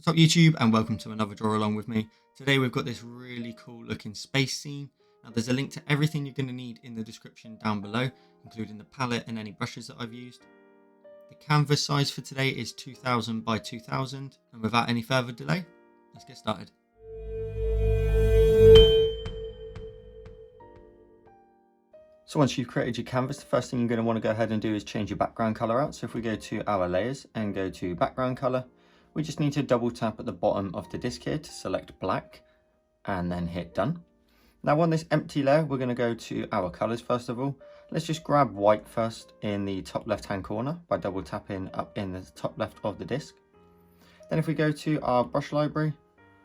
What's up YouTube, and welcome to another draw along with me. Today we've got this really cool looking space scene. Now there's a link to everything you're going to need in the description down below, including the palette and any brushes that I've used. The canvas size for today is 2000 by 2000, and without any further delay, let's get started. So once you've created your canvas, the first thing you're going to want to go ahead and do is change your background color out. So if we go to our layers and go to background color, we just need to double tap at the bottom of the disk here to select black and then hit done. Now on this empty layer, we're going to go to our colors first of all. Let's just grab white first in the top left hand corner by double tapping up in the top left of the disk. Then if we go to our brush library,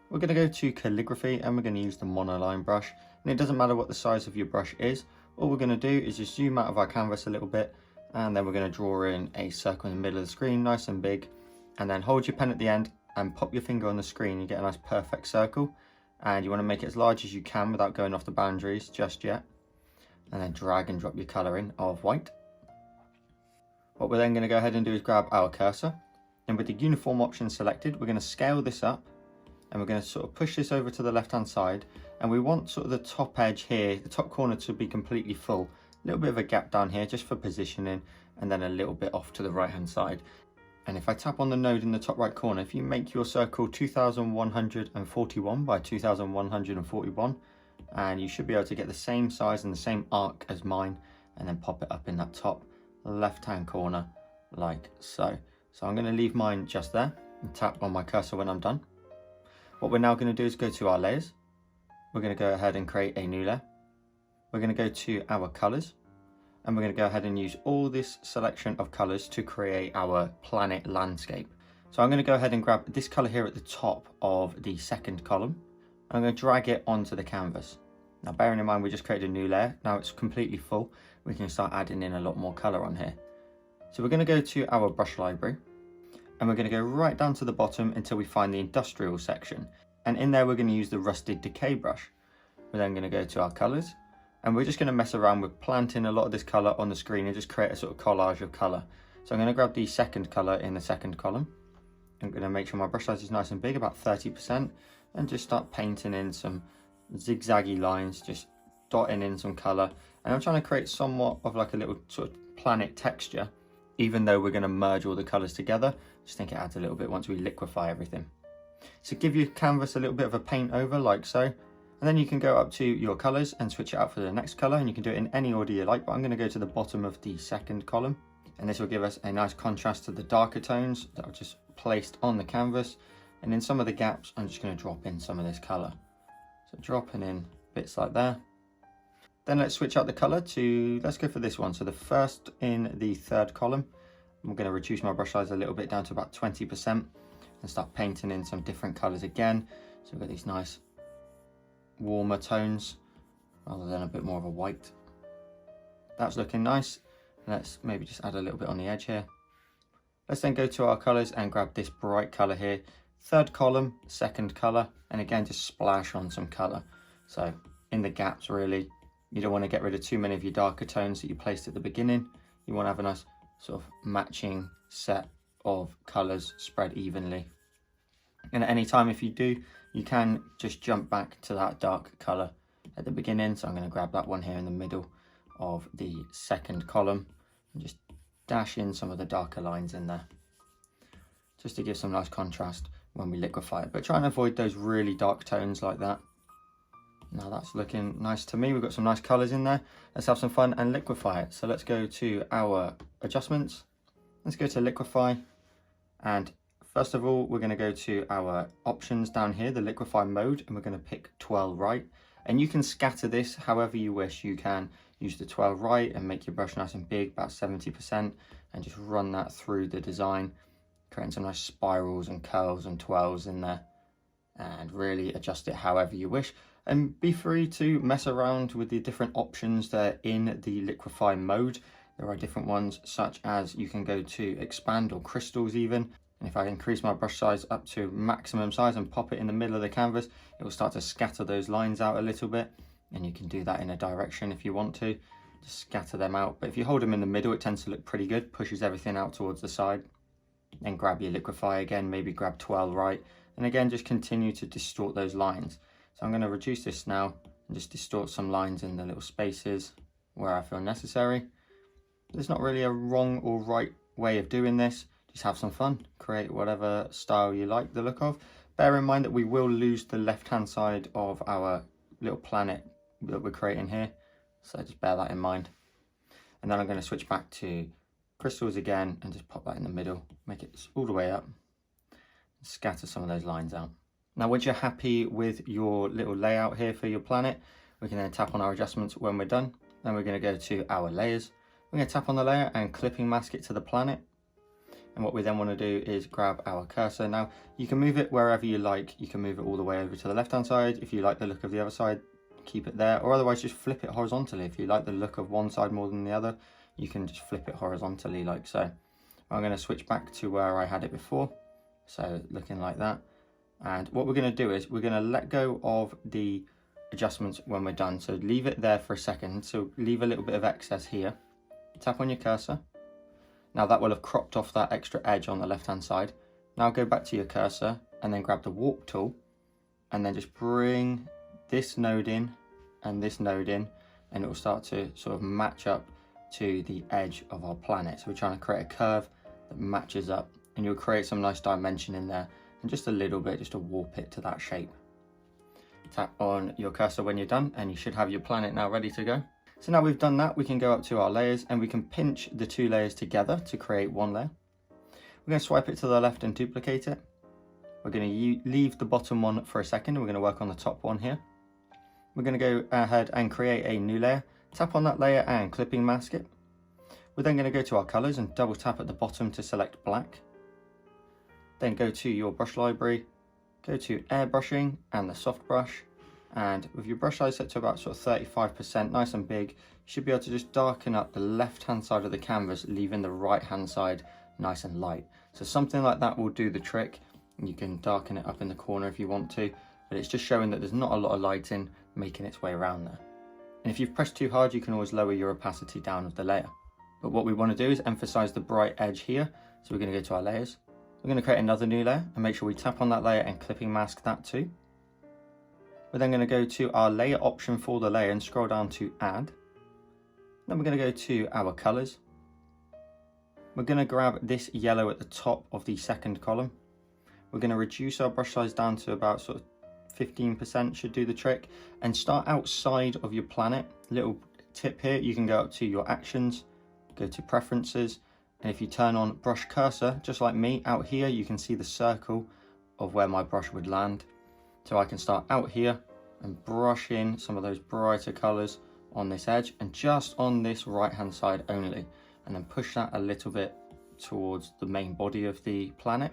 we're going to go to calligraphy and we're going to use the monoline brush. And it doesn't matter what the size of your brush is. All we're going to do is just zoom out of our canvas a little bit, and then we're going to draw in a circle in the middle of the screen, nice and big. And then hold your pen at the end and pop your finger on the screen. You get a nice perfect circle, and you want to make it as large as you can without going off the boundaries just yet. And then drag and drop your colour in of white. What we're then going to go ahead and do is grab our cursor, and with the uniform option selected, we're going to scale this up and we're going to sort of push this over to the left hand side, and we want sort of the top edge here, the top corner, to be completely full. A little bit of a gap down here just for positioning, and then a little bit off to the right hand side. And if I tap on the node in the top right corner, if you make your circle 2141 by 2141, and you should be able to get the same size and the same arc as mine, and then pop it up in that top left hand corner like so. So I'm going to leave mine just there and tap on my cursor when I'm done. What we're now going to do is go to our layers. We're going to go ahead and create a new layer. We're going to go to our colors, and we're going to go ahead and use all this selection of colors to create our planet landscape. So I'm going to go ahead and grab this color here at the top of the second column. I'm going to drag it onto the canvas. Now bearing in mind we just created a new layer, now it's completely full, we can start adding in a lot more color on here. So we're going to go to our brush library, and we're going to go right down to the bottom until we find the industrial section. And in there we're going to use the rusted decay brush. We're then going to go to our colors, and we're just going to mess around with planting a lot of this color on the screen and just create a sort of collage of color. So I'm going to grab the second color in the second column. I'm going to make sure my brush size is nice and big, about 30%, and just start painting in some zigzaggy lines, just dotting in some color. And I'm trying to create somewhat of like a little sort of planet texture, even though we're going to merge all the colors together. I just think it adds a little bit once we liquefy everything. So give your canvas a little bit of a paint over like so, and then you can go up to your colors and switch it out for the next color, and you can do it in any order you like, but I'm going to go to the bottom of the second column, and this will give us a nice contrast to the darker tones that are just placed on the canvas. And in some of the gaps I'm just going to drop in some of this color, so dropping in bits like there. Then let's switch out the color to, let's go for this one. So the first in the third column, I'm going to reduce my brush size a little bit down to about 20% and start painting in some different colors again. So we've got these nice warmer tones rather than a bit more of a white. That's looking nice. Let's maybe just add a little bit on the edge here. Let's then go to our colors and grab this bright color here, third column, second color, and again just splash on some color. So in the gaps really, you don't want to get rid of too many of your darker tones that you placed at the beginning. You want to have a nice sort of matching set of colors spread evenly. And at any time, if you do, you can just jump back to that dark color at the beginning. So I'm going to grab that one here in the middle of the second column and just dash in some of the darker lines in there, just to give some nice contrast when we liquefy it, but try and avoid those really dark tones like that. Now that's looking nice to me. We've got some nice colors in there. Let's have some fun and liquefy it. So let's go to our adjustments. Let's go to liquefy, and first of all we're going to go to our options down here, the liquefy mode, and we're going to pick 12 right. And you can scatter this however you wish. You can use the 12 right and make your brush nice and big, about 70%, and just run that through the design, creating some nice spirals and curls and twirls in there, and really adjust it however you wish. And be free to mess around with the different options that are in the liquefy mode. There are different ones, such as you can go to expand or crystals even. And if I increase my brush size up to maximum size and pop it in the middle of the canvas, it will start to scatter those lines out a little bit. And you can do that in a direction if you want to, just scatter them out. But if you hold them in the middle, it tends to look pretty good, pushes everything out towards the side. Then grab your liquify again, maybe grab twirl right, and again just continue to distort those lines. So I'm going to reduce this now and just distort some lines in the little spaces where I feel necessary. There's not really a wrong or right way of doing this. Just have some fun, create whatever style you like the look of. Bear in mind that we will lose the left hand side of our little planet that we're creating here, so just bear that in mind. And then I'm going to switch back to crystals again and just pop that in the middle, make it all the way up, and scatter some of those lines out. Now once you're happy with your little layout here for your planet, we can then tap on our adjustments when we're done. Then we're going to go to our layers. We're going to tap on the layer and clipping mask it to the planet. And what we then want to do is grab our cursor. Now you can move it wherever you like. You can move it all the way over to the left hand side. If you like the look of the other side, keep it there, or otherwise just flip it horizontally. If you like the look of one side more than the other, you can just flip it horizontally like so. I'm going to switch back to where I had it before, so looking like that. And what we're going to do is we're going to let go of the adjustments when we're done, so leave it there for a second, so leave a little bit of excess here. Tap on your cursor. Now that will have cropped off that extra edge on the left hand side. Now go back to your cursor and then grab the warp tool and then just bring this node in and this node in, and it will start to sort of match up to the edge of our planet. So we're trying to create a curve that matches up, and you'll create some nice dimension in there and just a little bit just to warp it to that shape. Tap on your cursor when you're done and you should have your planet now ready to go. So now we've done that, we can go up to our layers and we can pinch the two layers together to create one layer. We're going to swipe it to the left and duplicate it. We're going to leave the bottom one for a second. We're going to work on the top one here. We're going to go ahead and create a new layer. Tap on that layer and clipping mask it. We're then going to go to our colors and double tap at the bottom to select black. Then go to your brush library, go to airbrushing and the soft brush. And with your brush size set to about sort of 35%, nice and big, you should be able to just darken up the left hand side of the canvas, leaving the right hand side nice and light. So something like that will do the trick. You can darken it up in the corner if you want to, but it's just showing that there's not a lot of lighting making its way around there. And if you've pressed too hard, you can always lower your opacity down of the layer. But what we want to do is emphasize the bright edge here. So we're going to go to our layers. We're going to create another new layer and make sure we tap on that layer and clipping mask that too. We're then going to go to our layer option for the layer and scroll down to add. Then we're going to go to our colors. We're going to grab this yellow at the top of the second column. We're going to reduce our brush size down to about sort of 15%, should do the trick, and start outside of your planet. Little tip here, you can go up to your actions, go to preferences, and if you turn on brush cursor, just like me, out here you can see the circle of where my brush would land. So I can start out here and brush in some of those brighter colors on this edge and just on this right hand side only, and then push that a little bit towards the main body of the planet.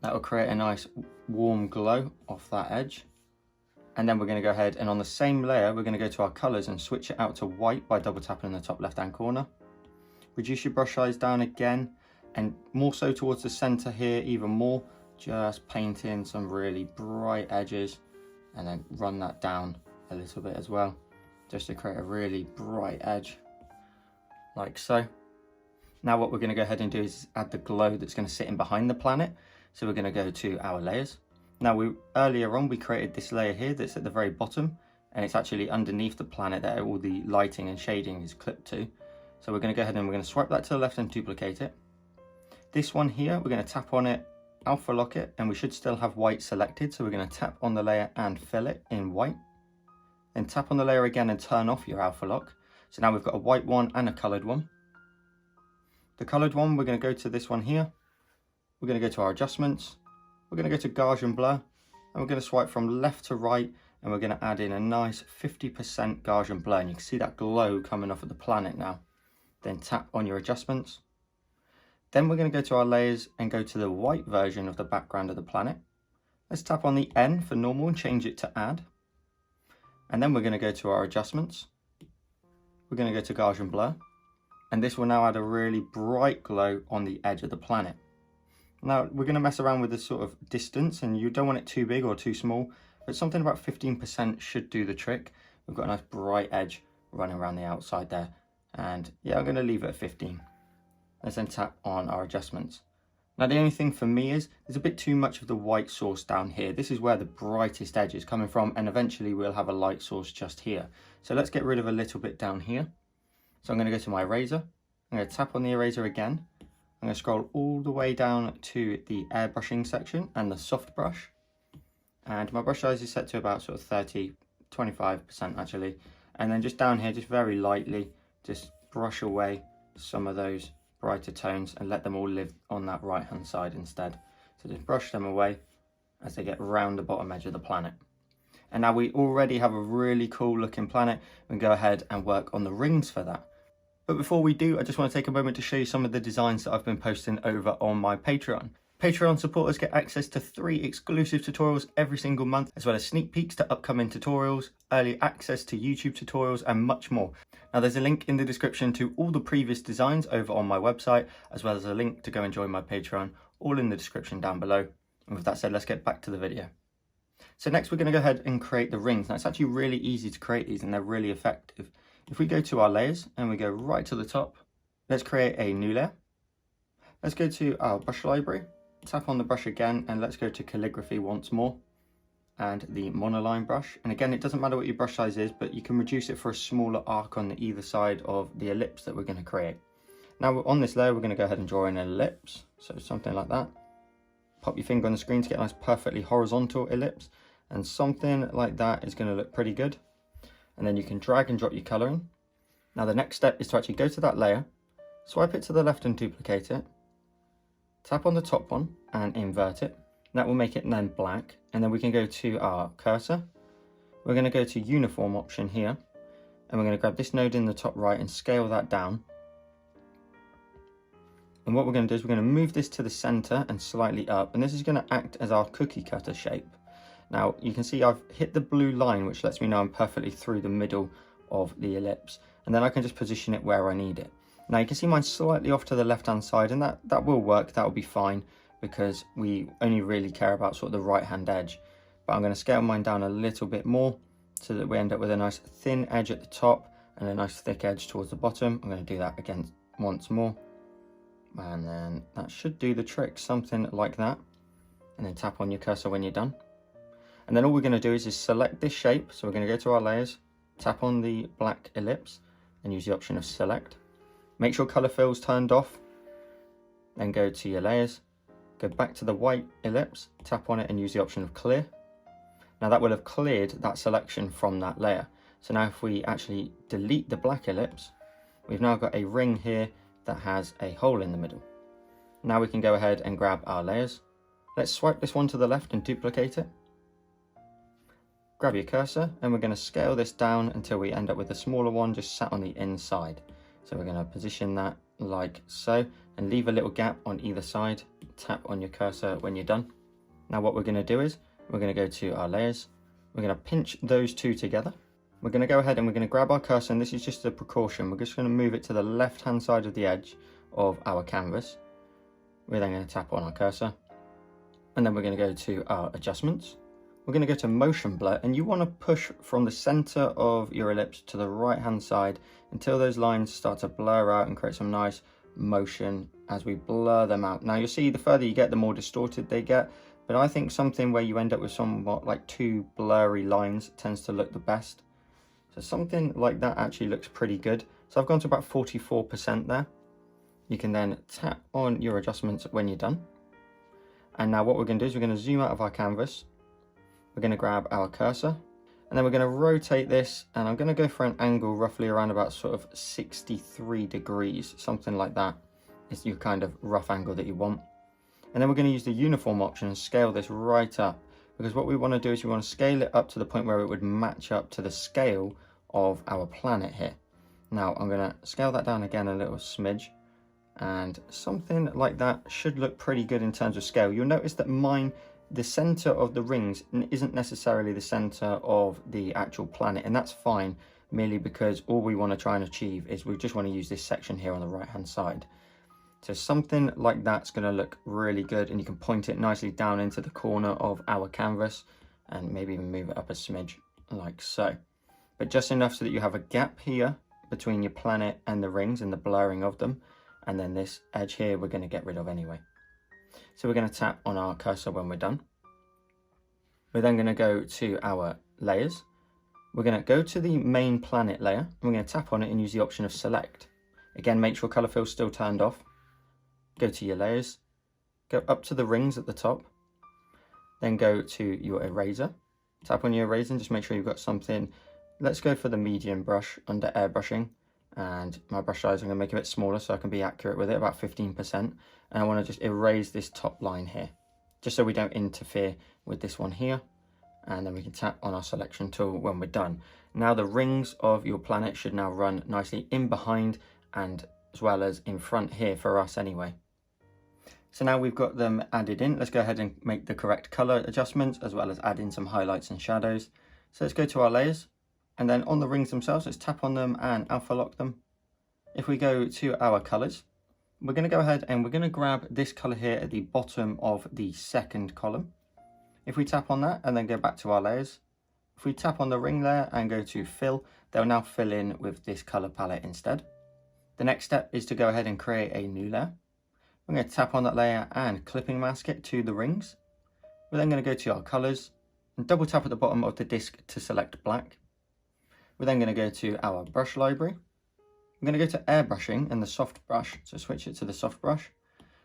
That will create a nice warm glow off that edge. And then we're going to go ahead and on the same layer, we're going to go to our colors and switch it out to white by double tapping in the top left hand corner. Reduce your brush size down again and more so towards the center here even more. Just paint in some really bright edges and then run that down a little bit as well, just to create a really bright edge, like so. Now what we're going to go ahead and do is add the glow that's going to sit in behind the planet. So we're going to go to our layers. Now earlier on we created this layer here that's at the very bottom, and it's actually underneath the planet that all the lighting and shading is clipped to. So we're going to go ahead and we're going to swipe that to the left and duplicate it. This one here, we're going to tap on it, alpha lock it, and we should still have white selected. So we're going to tap on the layer and fill it in white. Then tap on the layer again and turn off your alpha lock. So now we've got a white one and a colored one. The colored one, we're going to go to this one here. We're going to go to our adjustments. We're going to go to Gaussian blur, and we're going to swipe from left to right, and we're going to add in a nice 50% Gaussian blur, and you can see that glow coming off of the planet now. Then tap on your adjustments. Then we're going to go to our layers and go to the white version of the background of the planet. Let's tap on the N for normal and change it to add. And then we're going to go to our adjustments. We're going to go to Gaussian blur, and this will now add a really bright glow on the edge of the planet. Now we're going to mess around with this sort of distance, and you don't want it too big or too small, but something about 15% should do the trick. We've got a nice bright edge running around the outside there, and yeah, I'm going to leave it at 15. Let's then tap on our adjustments. Now the only thing for me is there's a bit too much of the white source down here. This is where the brightest edge is coming from, and eventually we'll have a light source just here. So let's get rid of a little bit down here. So I'm going to go to my eraser. I'm going to tap on the eraser again. I'm going to scroll all the way down to the airbrushing section and the soft brush. And my brush size is set to about sort of 25% actually. And then just down here, just very lightly, just brush away some of those brighter tones and let them all live on that right hand side instead. So just brush them away as they get round the bottom edge of the planet. And now we already have a really cool looking planet. We can go ahead and work on the rings for that. But before we do, I just want to take a moment to show you some of the designs that I've been posting over on my Patreon. Patreon supporters get access to 3 exclusive tutorials every single month, as well as sneak peeks to upcoming tutorials, early access to YouTube tutorials, and much more. Now there's a link in the description to all the previous designs over on my website, as well as a link to go and join my Patreon, all in the description down below. And with that said, let's get back to the video. So next we're going to go ahead and create the rings. Now it's actually really easy to create these and they're really effective. If we go to our layers and we go right to the top, let's create a new layer. Let's go to our brush library, tap on the brush again, and let's go to calligraphy once more and the monoline brush. And again, it doesn't matter what your brush size is, but you can reduce it for a smaller arc on either side of the ellipse that we're going to create. Now on this layer, we're going to go ahead and draw an ellipse. So something like that. Pop your finger on the screen to get a nice perfectly horizontal ellipse, and something like that is going to look pretty good. And then you can drag and drop your color in. Now the next step is to actually go to that layer, swipe it to the left and duplicate it, tap on the top one and invert it. That will make it then black. And then we can go to our cursor. We're going to go to uniform option here, and we're going to grab this node in the top right and scale that down. And what we're going to do is we're going to move this to the center and slightly up, and this is going to act as our cookie cutter shape. Now you can see I've hit the blue line, which lets me know I'm perfectly through the middle of the ellipse, and then I can just position it where I need it. Now you can see mine's slightly off to the left hand side, and that will work, that will be fine, because we only really care about sort of the right hand edge. But I'm going to scale mine down a little bit more so that we end up with a nice thin edge at the top and a nice thick edge towards the bottom. I'm going to do that again once more, and then that should do the trick, something like that. And then tap on your cursor when you're done. And then all we're going to do is select this shape. So we're going to go to our layers, tap on the black ellipse and use the option of select. Make sure color fill's turned off. Then go to your layers, go back to the white ellipse, tap on it and use the option of clear. Now that will have cleared that selection from that layer. So now if we actually delete the black ellipse, we've now got a ring here that has a hole in the middle. Now we can go ahead and grab our layers. Let's swipe this one to the left and duplicate it. Grab your cursor and we're going to scale this down until we end up with a smaller one just sat on the inside. So we're going to position that like so and leave a little gap on either side. Tap on your cursor when you're done. Now what we're going to do is we're going to go to our layers. We're going to pinch those two together. We're going to go ahead and we're going to grab our cursor, and this is just a precaution. We're just going to move it to the left hand side of the edge of our canvas. We're then going to tap on our cursor and then we're going to go to our adjustments. We're going to go to motion blur, and you want to push from the center of your ellipse to the right hand side until those lines start to blur out and create some nice motion as we blur them out. Now you'll see the further you get, the more distorted they get, but I think something where you end up with somewhat like 2 blurry lines tends to look the best. So something like that actually looks pretty good. So I've gone to about 44% there. You can then tap on your adjustments when you're done. And now what we're going to do is we're going to zoom out of our canvas. We're going to grab our cursor and then we're going to rotate this, and I'm going to go for an angle roughly around about sort of 63 degrees, something like that is your kind of rough angle that you want. And then we're going to use the uniform option and scale this right up, because what we want to do is we want to scale it up to the point where it would match up to the scale of our planet here. Now I'm going to scale that down again a little smidge, and something like that should look pretty good in terms of scale. You'll notice that mine, the center of the rings isn't necessarily the center of the actual planet, and that's fine, merely because all we want to try and achieve is we just want to use this section here on the right hand side. So something like that's going to look really good, and you can point it nicely down into the corner of our canvas and maybe even move it up a smidge like so, but just enough so that you have a gap here between your planet and the rings and the blurring of them. and then this edge here we're going to get rid of anyway. So we're going to tap on our cursor when we're done. We're then going to go to our layers. We're going to go to the main planet layer, and we're going to tap on it and use the option of select. Again, make sure color fill is still turned off. Go to your layers, go up to the rings at the top, then go to your eraser. Tap on your eraser and just make sure you've got something. Let's go for the medium brush under airbrushing, and my brush size I'm going to make a bit smaller so I can be accurate with it, about 15%. And I want to just erase this top line here, just so we don't interfere with this one here. And then we can tap on our selection tool when we're done. Now the rings of your planet should now run nicely in behind and as well as in front here for us anyway. So now we've got them added in, let's go ahead and make the correct color adjustments as well as add in some highlights and shadows. So let's go to our layers, and then on the rings themselves, let's tap on them and alpha lock them. If we go to our colors, we're going to go ahead and we're going to grab this color here at the bottom of the second column. If we tap on that and then go back to our layers, if we tap on the ring layer and go to fill, they'll now fill in with this color palette instead. The next step is to go ahead and create a new layer. I'm going to tap on that layer and clipping mask it to the rings. We're then going to go to our colors and double tap at the bottom of the disc to select black. We're then going to go to our brush library. I'm going to go to airbrushing and the soft brush, so switch it to the soft brush.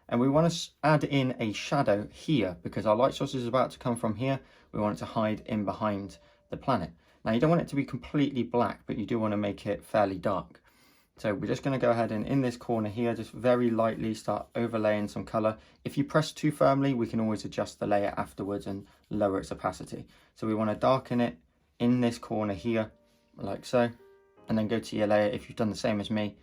And we want to add in a shadow here because our light source is about to come from here. We want it to hide in behind the planet. Now you don't want it to be completely black, but you do want to make it fairly dark. So we're just going to go ahead and in this corner here, just very lightly start overlaying some color. If you press too firmly, we can always adjust the layer afterwards and lower its opacity. So we want to darken it in this corner here, like so, and then go to your layer. If you've done the same as me,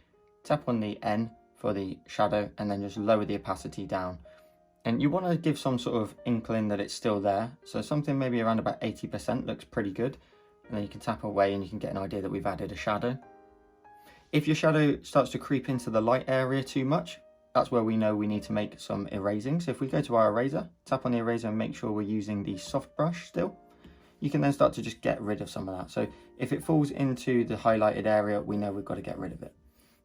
tap on the N for the shadow and then just lower the opacity down. And you want to give some sort of inkling that it's still there. So something maybe around about 80% looks pretty good. And then you can tap away and you can get an idea that we've added a shadow. If your shadow starts to creep into the light area too much, that's where we know we need to make some erasing. So if we go to our eraser, tap on the eraser and make sure we're using the soft brush still, you can then start to just get rid of some of that. So if it falls into the highlighted area, we know we've got to get rid of it.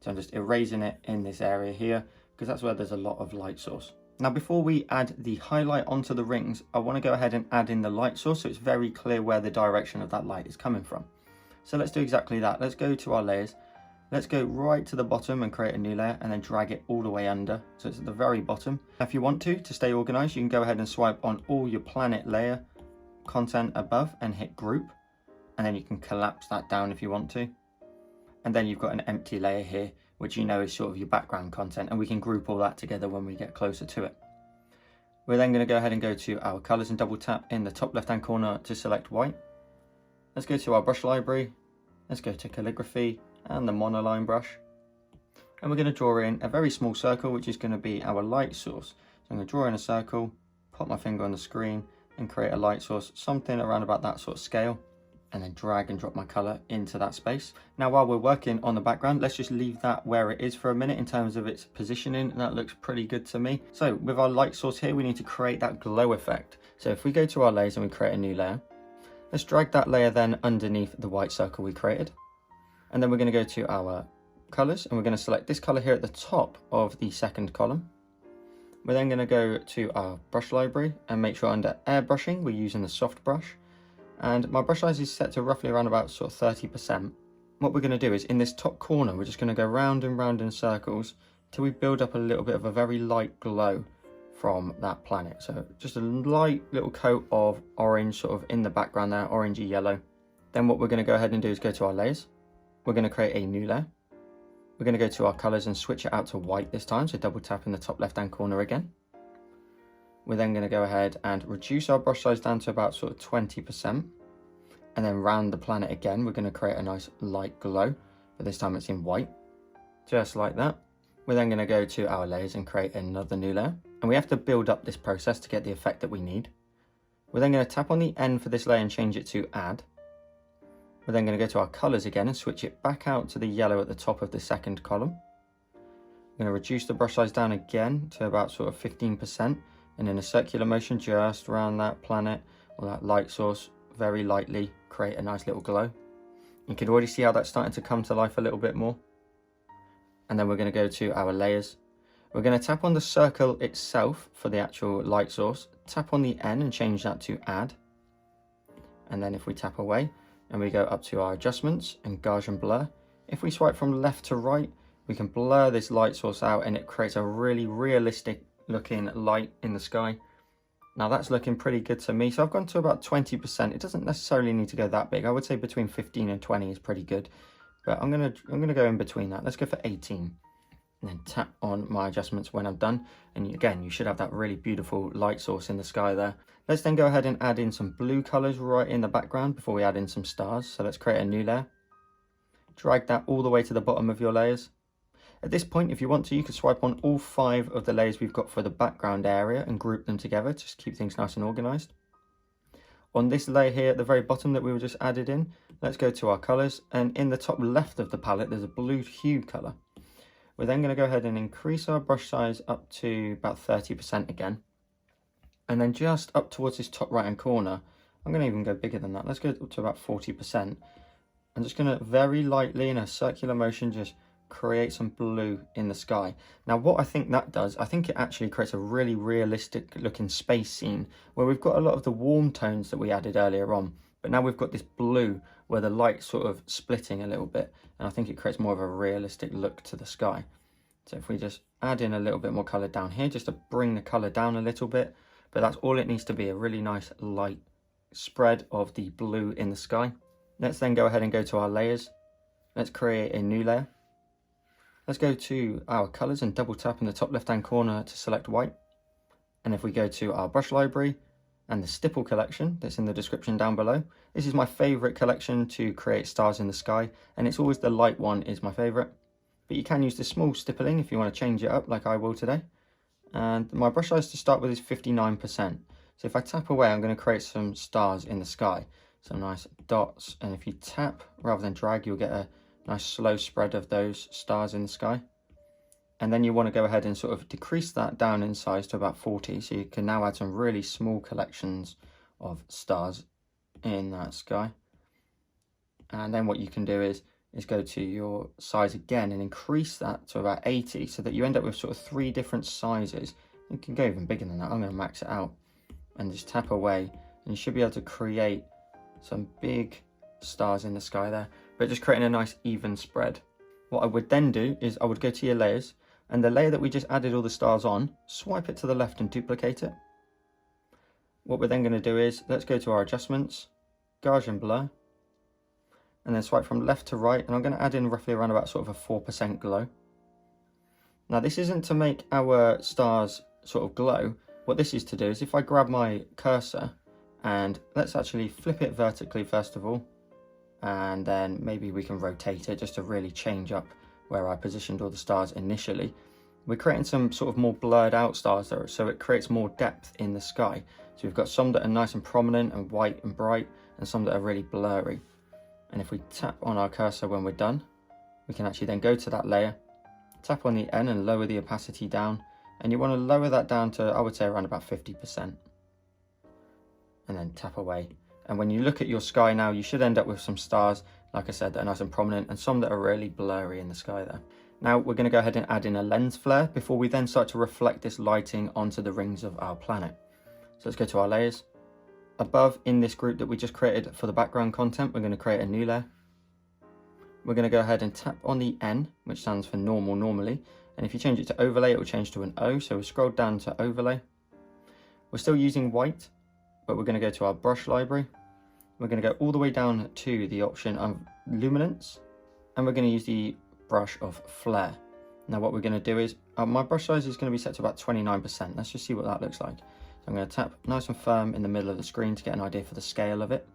So I'm just erasing it in this area here because that's where there's a lot of light source. Now before we add the highlight onto the rings, I want to go ahead and add in the light source so it's very clear where the direction of that light is coming from. So let's do exactly that. Let's go to our layers. Let's go right to the bottom and create a new layer and then drag it all the way under. So it's at the very bottom. Now, if you want to stay organized, you can go ahead and swipe on all your planet layer content above and hit group. And then you can collapse that down if you want to. And then you've got an empty layer here, which you know is sort of your background content. And we can group all that together when we get closer to it. We're then going to go ahead and go to our colors and double tap in the top left hand corner to select white. Let's go to our brush library. Let's go to calligraphy and the monoline brush, and we're going to draw in a very small circle which is going to be our light source. So I'm going to draw in a circle, put my finger on the screen and create a light source, something around about that sort of scale, and then drag and drop my color into that space. Now while we're working on the background, let's just leave that where it is for a minute in terms of its positioning. That looks pretty good to me. So with our light source here, we need to create that glow effect. So if we go to our layers and we create a new layer, let's drag that layer then underneath the white circle we created. And then we're going to go to our colors and we're going to select this color here at the top of the second column. We're then going to go to our brush library and make sure under airbrushing we're using the soft brush. And my brush size is set to roughly around about sort of 30%. What we're going to do is in this top corner, we're just going to go round and round in circles till we build up a little bit of a very light glow from that planet. So just a light little coat of orange sort of in the background there, orangey yellow. Then what we're going to go ahead and do is go to our layers. We're going to create a new layer. We're going to go to our colors and switch it out to white this time. So double tap in the top left hand corner again. We're then going to go ahead and reduce our brush size down to about sort of 20%. And then round the planet again, we're going to create a nice light glow. But this time it's in white. Just like that. We're then going to go to our layers and create another new layer. And we have to build up this process to get the effect that we need. We're then going to tap on the N for this layer and change it to add. We're then going to go to our colors again and switch it back out to the yellow at the top of the second column. We're going to reduce the brush size down again to about sort of 15%, and in a circular motion just around that planet or that light source, very lightly create a nice little glow. You can already see how that's starting to come to life a little bit more. And then we're going to go to our layers We're going to tap on the circle itself for the actual light source, tap on the N and change that to add. And then if we tap away and we go up to our adjustments and Gaussian blur, if we swipe from left to right, we can blur this light source out and it creates a really realistic looking light in the sky. Now that's looking pretty good to me. So I've gone to about 20%. It doesn't necessarily need to go that big. I would say between 15 and 20 is pretty good, but I'm gonna go in between that. Let's go for 18. And then tap on my adjustments when I'm done. And again, you should have that really beautiful light source in the sky there. Let's then go ahead and add in some blue colors right in the background before we add in some stars. So let's create a new layer. Drag that all the way to the bottom of your layers. At this point, if you want to, you can swipe on all 5 of the layers we've got for the background area and group them together, just keep things nice and organized. On this layer here at the very bottom that we were just added in, let's go to our colors, and in the top left of the palette, there's a blue hue color. We're then going to go ahead and increase our brush size up to about 30% again. And then just up towards this top right hand corner, I'm going to even go bigger than that. Let's go up to about 40%. I'm just going to very lightly in a circular motion just create some blue in the sky. Now what I think that does, I think it actually creates a really realistic looking space scene where we've got a lot of the warm tones that we added earlier on, but now we've got this blue where the light's sort of splitting a little bit, and I think it creates more of a realistic look to the sky. So if we just add in a little bit more color down here just to bring the color down a little bit, but that's all it needs to be, a really nice light spread of the blue in the sky. Let's then go ahead and go to our layers. Let's create a new layer. Let's go to our colors and double tap in the top left hand corner to select white. And if we go to our brush library and the stipple collection that's in the description down below, this is my favorite collection to create stars in the sky, and it's always the light one is my favorite. But you can use the small stippling if you want to change it up like I will today. And my brush size to start with is 59%. So if I tap away, I'm going to create some stars in the sky, some nice dots. And if you tap rather than drag, you'll get a nice slow spread of those stars in the sky. And then you want to go ahead and sort of decrease that down in size to about 40, so you can now add some really small collections of stars in that sky. And then what you can do is go to your size again and increase that to about 80, so that you end up with sort of 3 different sizes. You can go even bigger than that. I'm going to max it out and just tap away, and you should be able to create some big stars in the sky there, but just creating a nice even spread. What I would then do is I would go to your layers, and the layer that we just added all the stars on, swipe it to the left and duplicate it. What we're then going to do is let's go to our adjustments, Gaussian blur, and then swipe from left to right, and I'm going to add in roughly around about sort of a 4% glow. Now this isn't to make our stars sort of glow. What this is to do is if I grab my cursor and let's actually flip it vertically first of all, and then maybe we can rotate it just to really change up where I positioned all the stars initially. We're creating some sort of more blurred out stars there, so it creates more depth in the sky. So we've got some that are nice and prominent and white and bright, and some that are really blurry. And if we tap on our cursor when we're done, we can actually then go to that layer, tap on the N and lower the opacity down, and you want to lower that down to, I would say, around about 50%. And then tap away. And when you look at your sky now, you should end up with some stars, like I said, that are nice and prominent, and some that are really blurry in the sky there. Now we're going to go ahead and add in a lens flare before we then start to reflect this lighting onto the rings of our planet. So let's go to our layers. Above in this group that we just created for the background content, we're going to create a new layer. We're going to go ahead and tap on the N, which stands for normal normally. And if you change it to overlay, it will change to an O. So we'll scroll down to overlay. We're still using white, but we're going to go to our brush library. We're going to go all the way down to the option of luminance, and we're going to use the brush of flare. Now what we're going to do is, my brush size is going to be set to about 29%. Let's just see what that looks like. So I'm going to tap nice and firm in the middle of the screen to get an idea for the scale of it.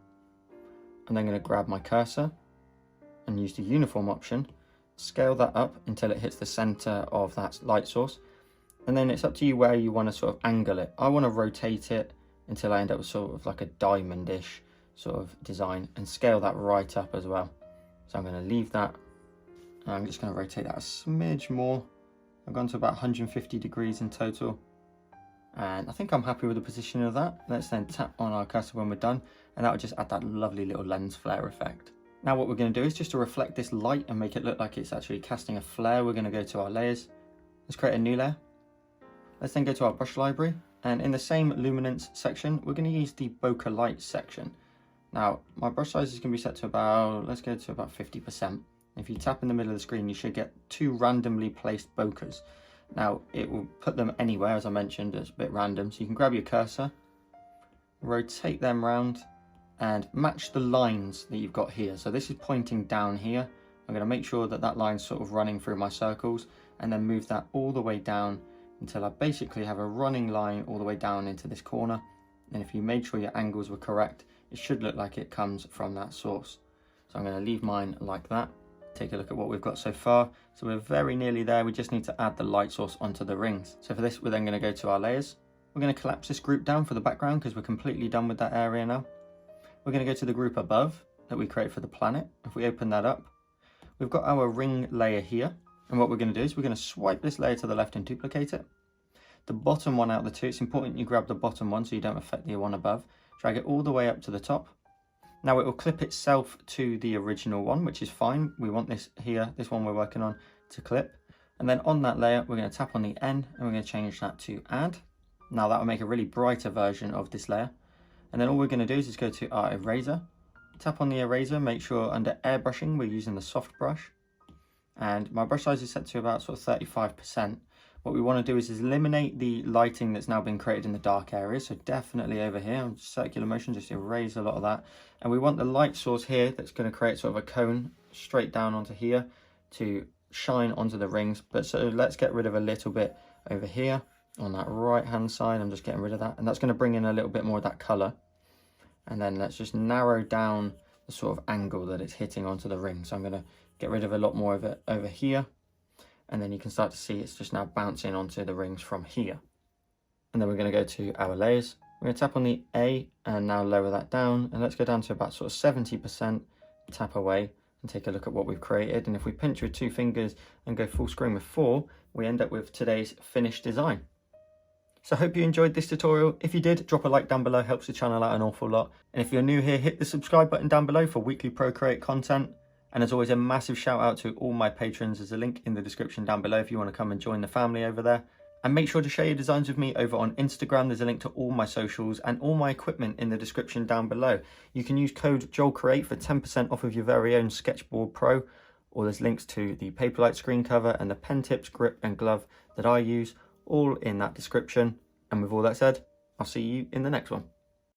I'm then going to grab my cursor and use the uniform option, scale that up until it hits the center of that light source. And then it's up to you where you want to sort of angle it. I want to rotate it until I end up with sort of like a diamond-ish sort of design, and scale that right up as well. So I'm going to leave that, and I'm just going to rotate that a smidge more. I've gone to about 150 degrees in total, and I think I'm happy with the position of that. Let's then tap on our cursor when we're done, and that will just add that lovely little lens flare effect. Now what we're going to do is just to reflect this light and make it look like it's actually casting a flare, we're going to go to our layers, Let's create a new layer. Let's then go to our brush library, and in the same luminance section, we're going to use the bokeh light section. Now, my brush size is going to be set to about, let's go to about 50%. If you tap in the middle of the screen, you should get 2 randomly placed bokehs. Now, it will put them anywhere, as I mentioned, it's a bit random. So you can grab your cursor, rotate them around, and match the lines that you've got here. So this is pointing down here. I'm going to make sure that that line's sort of running through my circles, and then move that all the way down until I basically have a running line all the way down into this corner. And if you made sure your angles were correct, it should look like it comes from that source. So I'm going to leave mine like that. Take a look at what we've got so far. So we're very nearly there. We just need to add the light source onto the rings. So for this, we're then going to go to our layers. We're going to collapse this group down for the background because we're completely done with that area now. We're going to go to the group above that we create for the planet. If we open that up, we've got our ring layer here. And what we're going to do is we're going to swipe this layer to the left and duplicate it. The bottom one out of the two, it's important you grab the bottom one so you don't affect the one above. Drag it all the way up to the top. Now it will clip itself to the original one, which is fine. We want this here, this one we're working on, to clip. And then on that layer, we're going to tap on the N and we're going to change that to add. Now that will make a really brighter version of this layer. And then all we're going to do is just go to our eraser. Tap on the eraser, make sure under airbrushing we're using the soft brush. And my brush size is set to about sort of 35%. What we want to do is eliminate the lighting that's now been created in the dark areas. So definitely over here, circular motion, just erase a lot of that. And we want the light source here that's going to create sort of a cone straight down onto here to shine onto the rings. But so let's get rid of a little bit over here on that right hand side. I'm just getting rid of that. And that's going to bring in a little bit more of that color. And then let's just narrow down the sort of angle that it's hitting onto the ring. So I'm going to get rid of a lot more of it over here. And then you can start to see it's just now bouncing onto the rings from here. And then we're going to go to our layers. We're going to tap on the A and now lower that down. And let's go down to about sort of 70%, tap away and take a look at what we've created. And if we pinch with 2 fingers and go full screen with 4, we end up with today's finished design. So I hope you enjoyed this tutorial. If you did, drop a like down below, helps the channel out an awful lot. And if you're new here, hit the subscribe button down below for weekly Procreate content. And as always, a massive shout out to all my patrons. There's a link in the description down below if you want to come and join the family over there. And make sure to share your designs with me over on Instagram. There's a link to all my socials and all my equipment in the description down below. You can use code JoelCreate for 10% off of your very own Sketchboard Pro. Or there's links to the Paperlike screen cover and the pen tips, grip and glove that I use, all in that description. And with all that said, I'll see you in the next one.